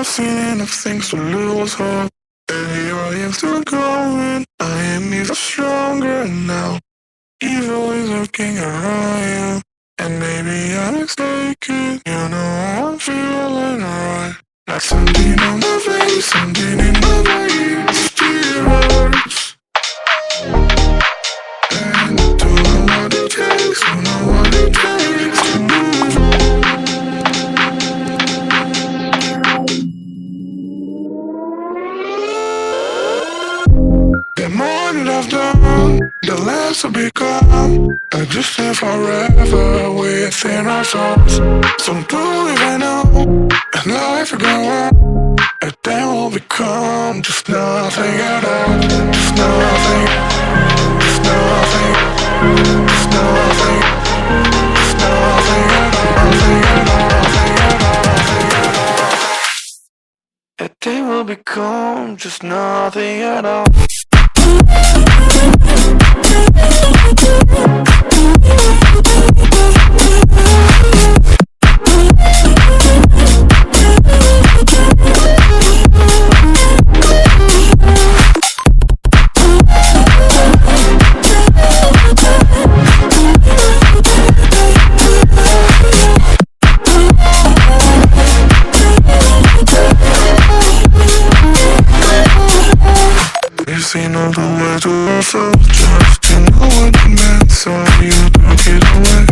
I've seen enough things to lose hope. And here I am still going. I am even stronger now. Evil is lurking around you. And maybe I'm mistaken. You know I'm feeling alright. Like something on my face, something in my veins still hurts. And I don't know what it takes, don't know what it takes to move on. The more that I've done, the less I become. I just live forever within our souls. So do even know, and life will go on. And then we'll become just nothing at all. Just nothing, just nothing, just nothing, just nothing at all, nothing at all, nothing at all, nothing at all. And then we'll become just nothing at all. You see no the way to yourself, just to know what it meant, so you took it away.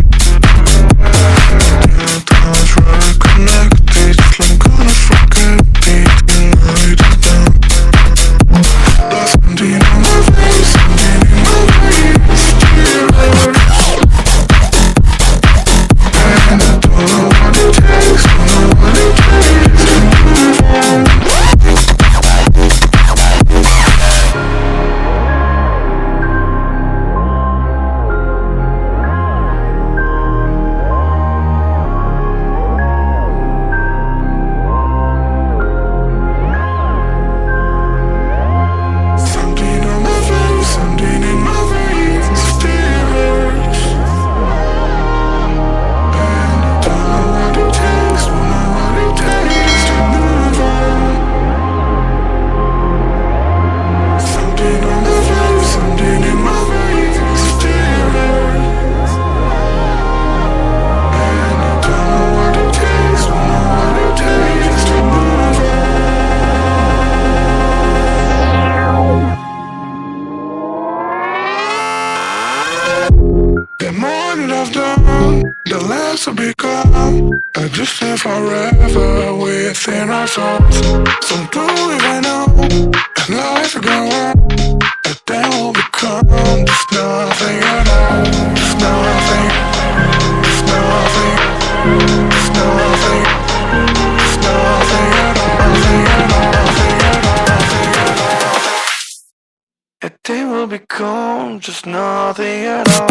You touch right connected, I'm gonna forget it, the night is done. There's something on my face, something in my veins, still hurts. And I don't know what it takes, don't know what it takes to move on. The more that I've done, the less I become. I just live forever within our souls. So do even know, and life will go on. And then we'll become just nothing at all. Just nothing, just nothing, just nothing, just nothing at all, nothing at all, nothing at all, nothing at all. And then we'll become just nothing at all.